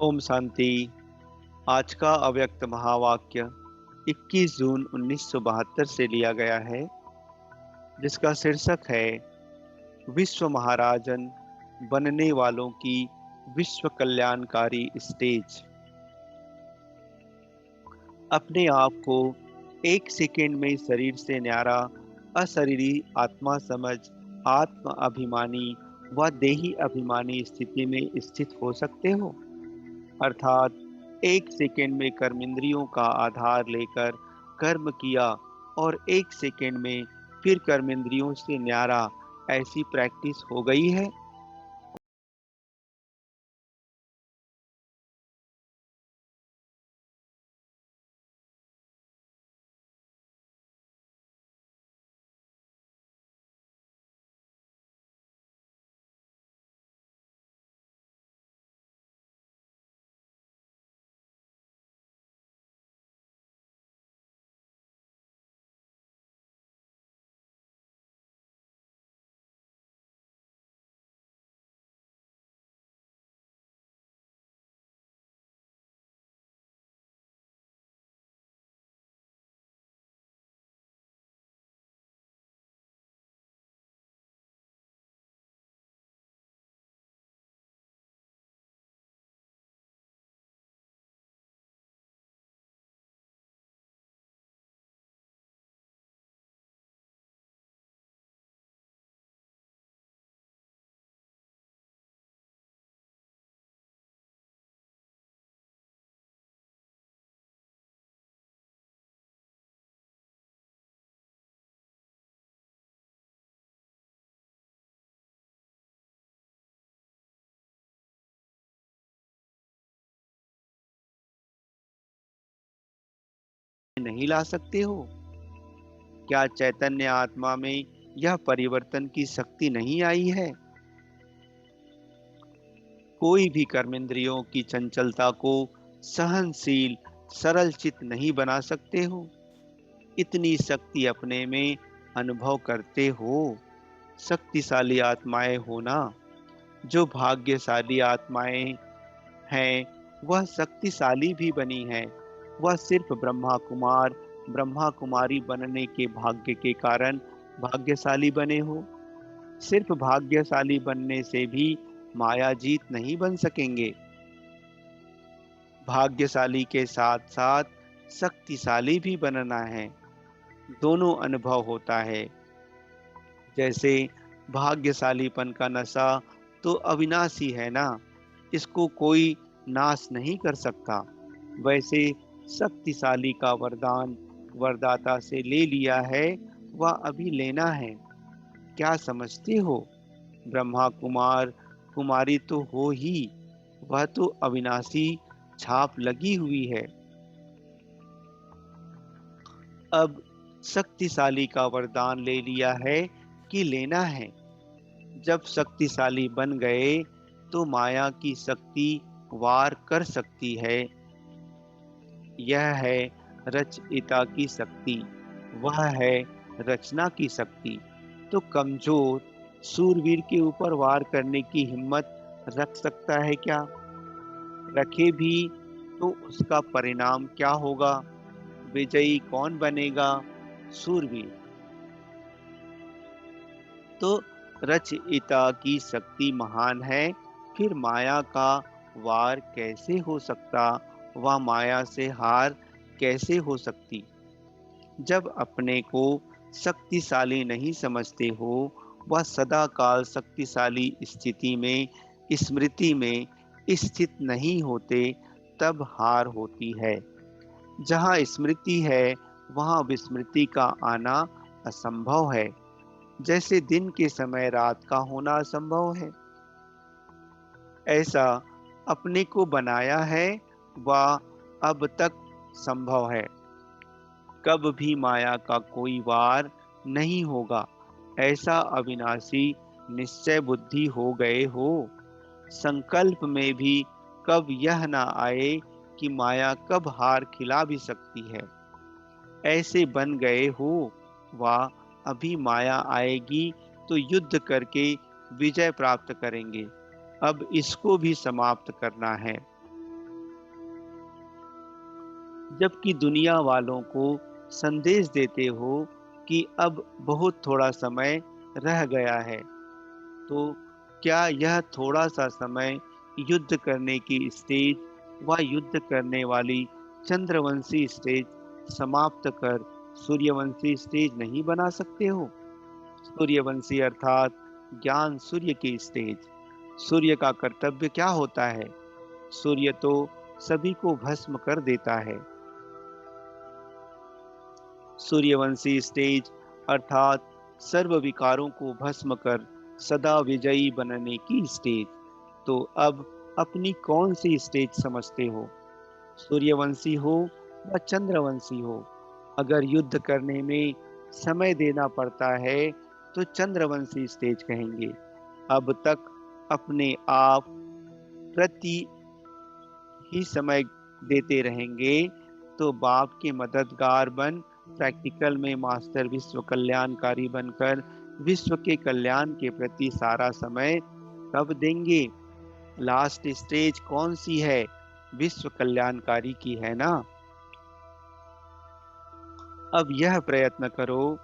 ओम शांति। आज का अव्यक्त महावाक्य 21 जून 1972 से लिया गया है, जिसका शीर्षक है विश्व महाराजन बनने वालों की विश्व कल्याणकारी स्टेज। अपने आप को एक सेकेंड में शरीर से न्यारा अशरीरी आत्मा समझ आत्म अभिमानी व देही अभिमानी स्थिति में स्थित हो सकते हो। अर्थात एक सेकेंड में कर्मेंद्रियों का आधार लेकर कर्म किया और एक सेकेंड में फिर कर्मेंद्रियों से न्यारा, ऐसी प्रैक्टिस हो गई है। नहीं ला सकते हो? क्या चैतन्य आत्मा में यह परिवर्तन की शक्ति नहीं आई है? कोई भी कर्मेंद्रियों की चंचलता को सहनशील सरल चित नहीं बना सकते हो। इतनी शक्ति अपने में अनुभव करते हो। शक्तिशाली आत्माएं होना। जो भाग्यशाली आत्माएं हैं वह शक्तिशाली भी बनी हैं। वह सिर्फ ब्रह्मा कुमारी बनने के भाग्य के कारण भाग्यशाली बने हो। सिर्फ भाग्यशाली बनने से भी मायाजीत नहीं बन सकेंगे। भाग्यशाली के साथ साथ शक्तिशाली भी बनना है। दोनों अनुभव होता है। जैसे भाग्यशालीपन का नशा तो अविनाशी है ना, इसको कोई नाश नहीं कर सकता। वैसे शक्तिशाली का वरदान वरदाता से ले लिया है, वह अभी लेना है। क्या समझते हो? ब्रह्मा कुमार कुमारी तो हो ही, वह तो अविनाशी छाप लगी हुई है। अब शक्तिशाली का वरदान ले लिया है कि लेना है। जब शक्तिशाली बन गए तो माया की शक्ति वार कर सकती है। यह है रचयिता की शक्ति, वह है रचना की शक्ति। तो कमजोर सूरवीर के ऊपर वार करने की हिम्मत रख सकता है क्या? रखे भी तो उसका परिणाम क्या होगा? विजयी कौन बनेगा? सूरवीर। तो रचयिता की शक्ति महान है, फिर माया का वार कैसे हो सकता? वह माया से हार कैसे हो सकती? जब अपने को शक्तिशाली नहीं समझते हो, वह सदा काल शक्तिशाली स्थिति में स्मृति में स्थित नहीं होते, तब हार होती है। जहाँ स्मृति है वहाँ विस्मृति का आना असंभव है। जैसे दिन के समय रात का होना असंभव है, ऐसा अपने को बनाया है वह अब तक संभव है। कब भी माया का कोई वार नहीं होगा, ऐसा अविनाशी निश्चय बुद्धि हो गए हो। संकल्प में भी कब यह ना आए कि माया कब हार खिला भी सकती है। ऐसे बन गए हो। वाह, अभी माया आएगी तो युद्ध करके विजय प्राप्त करेंगे। अब इसको भी समाप्त करना है। जबकि दुनिया वालों को संदेश देते हो कि अब बहुत थोड़ा समय रह गया है। तो क्या यह थोड़ा सा समय युद्ध करने की स्टेज व युद्ध करने वाली चंद्रवंशी स्टेज समाप्त कर सूर्यवंशी स्टेज नहीं बना सकते हो? सूर्यवंशी अर्थात ज्ञान सूर्य की स्टेज। सूर्य का कर्तव्य क्या होता है? सूर्य तो सभी को भस्म कर देता है। सूर्यवंशी स्टेज अर्थात सर्व विकारों को भस्म कर सदा विजयी बनने की स्टेज। तो अब अपनी कौन सी स्टेज समझते हो? सूर्यवंशी हो या चंद्रवंशी हो? अगर युद्ध करने में समय देना पड़ता है तो चंद्रवंशी स्टेज कहेंगे। अब तक अपने आप प्रति ही समय देते रहेंगे तो बाप के मददगार बन प्रैक्टिकल में मास्टर विश्व कल्याणकारी बनकर विश्व के कल्याण के प्रति सारा समय कब देंगे? लास्ट स्टेज कौन सी है? विश्व कल्याणकारी की है ना। अब यह प्रयत्न करो,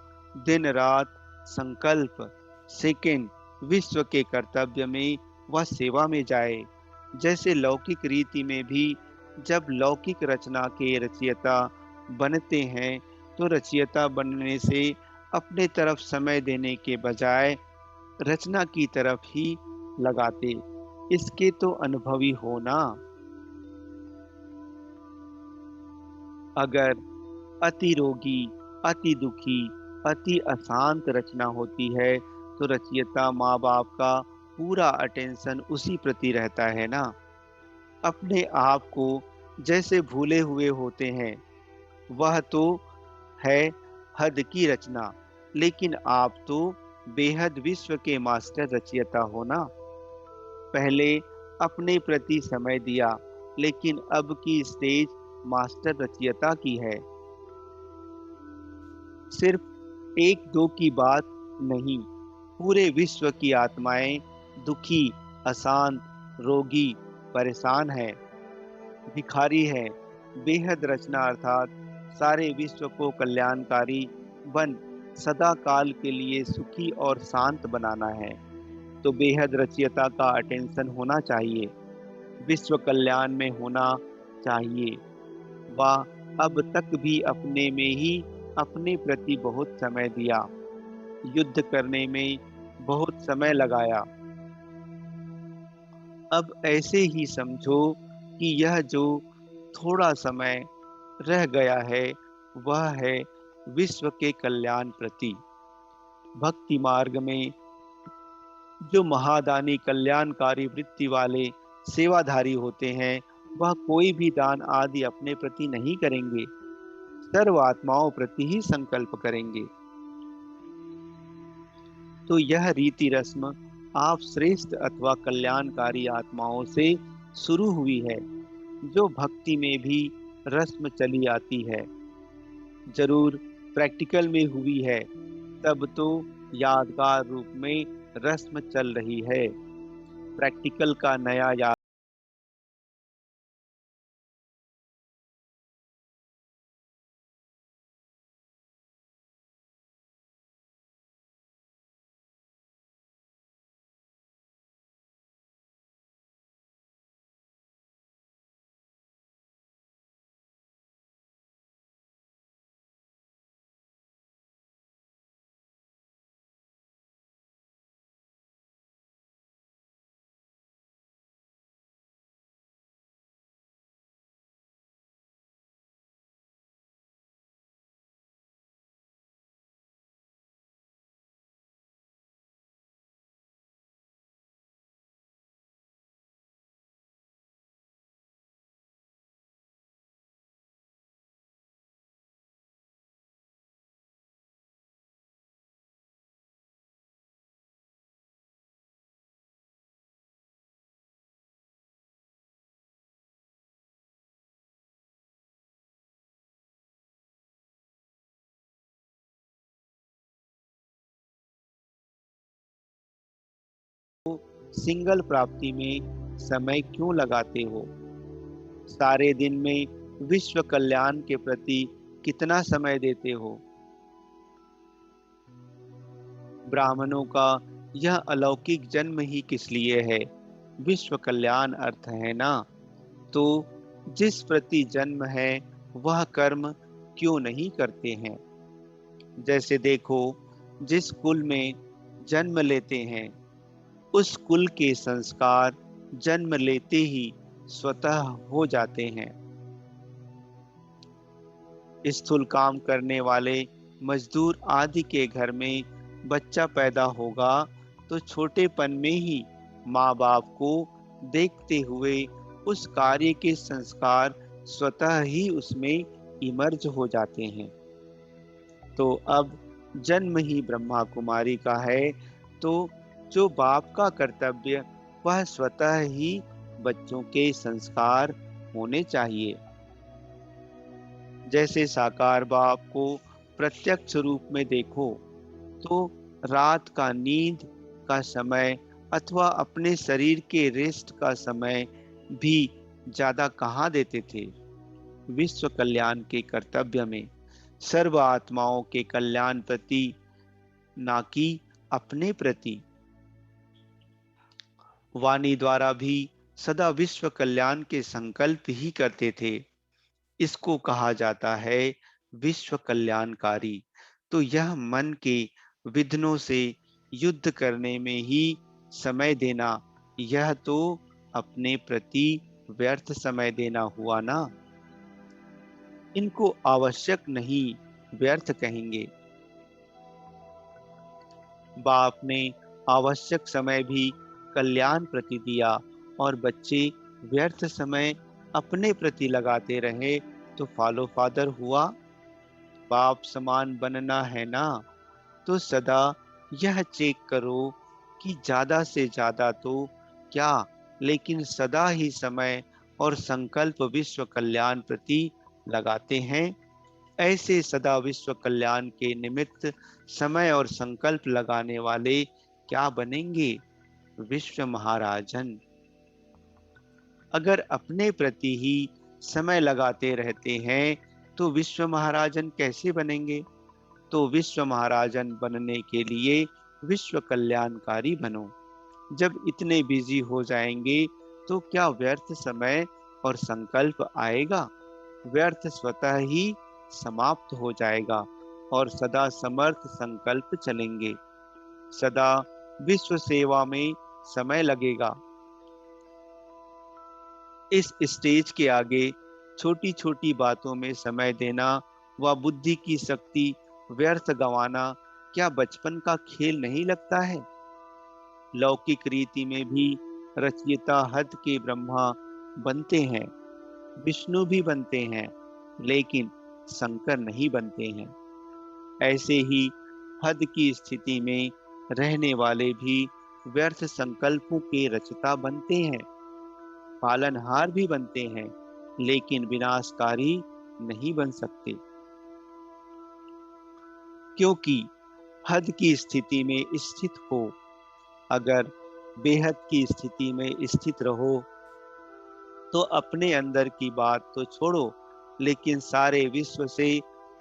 दिन रात संकल्प सेकंड विश्व के कर्तव्य में व सेवा में जाए। जैसे लौकिक रीति में भी जब लौकिक रचना के रचयिता बनते हैं तो रचयिता बनने से अपने तरफ समय देने के बजाय रचना की तरफ ही लगाते। इसके तो अनुभवी हो ना। अगर अति रोगी, अति दुखी, अति अशांत रचना होती है तो रचयिता माँ बाप का पूरा अटेंशन उसी प्रति रहता है ना। अपने आप को जैसे भूले हुए होते हैं। वह तो है हद की रचना, लेकिन आप तो बेहद विश्व के मास्टर रचयिता हो ना। पहले अपने प्रति समय दिया, लेकिन अब की स्टेज मास्टर रचयिता की है। सिर्फ एक दो की बात नहीं, पूरे विश्व की आत्माएं दुखी, अशांत, रोगी, परेशान है, भिखारी है। बेहद रचना अर्थात सारे विश्व को कल्याणकारी बन सदा काल के लिए सुखी और शांत बनाना है। तो बेहद रचयिता का अटेंशन होना चाहिए, विश्व कल्याण में होना चाहिए। वह अब तक भी अपने में ही अपने प्रति बहुत समय दिया, युद्ध करने में बहुत समय लगाया। अब ऐसे ही समझो कि यह जो थोड़ा समय रह गया है वह है विश्व के कल्याण प्रति। भक्ति मार्ग में जो महादानी कल्याणकारी वृत्ति वाले सेवाधारी होते हैं वह कोई भी दान आदि अपने प्रति नहीं करेंगे, सर्व आत्माओं प्रति ही संकल्प करेंगे। तो यह रीति रस्म आप श्रेष्ठ अथवा कल्याणकारी आत्माओं से शुरू हुई है, जो भक्ति में भी रस्म चली आती है। जरूर प्रैक्टिकल में हुई है, तब तो यादगार रूप में रस्म चल रही है। प्रैक्टिकल का नया याद सिंगल प्राप्ति में समय क्यों लगाते हो? सारे दिन में विश्व कल्याण के प्रति कितना समय देते हो? ब्राह्मणों का यह अलौकिक जन्म ही किस लिए है? विश्व कल्याण अर्थ है ना। तो जिस प्रति जन्म है वह कर्म क्यों नहीं करते हैं? जैसे देखो, जिस कुल में जन्म लेते हैं उस कुल के संस्कार जन्म लेते ही स्वतः हो जाते हैं। स्थूल काम करने वाले मजदूर आदि के घर में बच्चा पैदा होगा तो छोटेपन में ही माँ बाप को देखते हुए उस कार्य के संस्कार स्वतः ही उसमें इमर्ज हो जाते हैं। तो अब जन्म ही ब्रह्मा कुमारी का है, तो जो बाप का कर्तव्य वह स्वतः ही बच्चों के संस्कार होने चाहिए। जैसे साकार बाप को प्रत्यक्ष रूप में देखो तो रात का नींद का समय अथवा अपने शरीर के रेस्ट का समय भी ज्यादा कहाँ देते थे? विश्व कल्याण के कर्तव्य में, सर्व आत्माओं के कल्याण प्रति, ना कि अपने प्रति। वाणी द्वारा भी सदा विश्व कल्याण के संकल्प ही करते थे। इसको कहा जाता है विश्व कल्याणकारी। तो यह मन के विघ्नों से युद्ध करने में ही समय देना, यह तो अपने प्रति व्यर्थ समय देना हुआ ना। इनको आवश्यक नहीं, व्यर्थ कहेंगे। बाप ने आवश्यक समय भी कल्याण प्रति दिया और बच्चे व्यर्थ समय अपने प्रति लगाते रहे तो फॉलो फादर हुआ। बाप समान बनना है ना, तो सदा यह चेक करो कि ज्यादा से ज्यादा तो क्या, लेकिन सदा ही समय और संकल्प विश्व कल्याण प्रति लगाते हैं। ऐसे सदा विश्व कल्याण के निमित्त समय और संकल्प लगाने वाले क्या बनेंगे? विश्व महाराजन। अगर अपने प्रति ही समय लगाते रहते हैं तो विश्व महाराजन कैसे बनेंगे? तो विश्व महाराजन बनने के लिए विश्व कल्याणकारी बनो। जब इतने बिजी हो जाएंगे तो क्या व्यर्थ समय और संकल्प आएगा? व्यर्थ स्वतः ही समाप्त हो जाएगा और सदा समर्थ संकल्प चलेंगे। सदा विश्व सेवा में समय लगेगा। इस स्टेज के आगे छोटी छोटी बातों में समय देना व बुद्धि की शक्ति व्यर्थ गंवाना क्या बचपन का खेल नहीं लगता है? लौकिक रीति में भी रचयिता हद के ब्रह्मा बनते हैं, विष्णु भी बनते हैं, लेकिन शंकर नहीं बनते हैं। ऐसे ही हद की स्थिति में रहने वाले भी व्यर्थ संकल्पों के रचता बनते हैं, पालनहार भी बनते हैं, लेकिन विनाशकारी नहीं बन सकते। क्योंकि हद की स्थिति में स्थित हो, अगर बेहद की स्थिति में स्थित रहो तो अपने अंदर की बात तो छोड़ो, लेकिन सारे विश्व से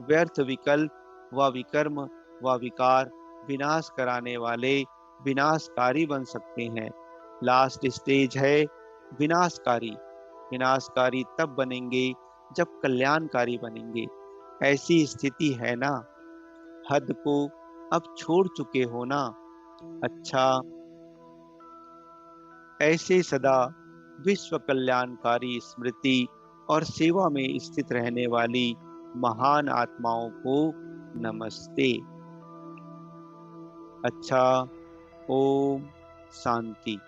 व्यर्थ विकल्प व विकर्म व विकार विनाश कराने वाले विनाशकारी बन सकते हैं। लास्ट स्टेज है विनाशकारी। विनाशकारी तब बनेंगे जब कल्याणकारी बनेंगे। ऐसी स्थिति है ना। हद को अब छोड़ चुके हो ना। अच्छा, ऐसे सदा विश्व कल्याणकारी स्मृति और सेवा में स्थित रहने वाली महान आत्माओं को नमस्ते। अच्छा, ओम शांति।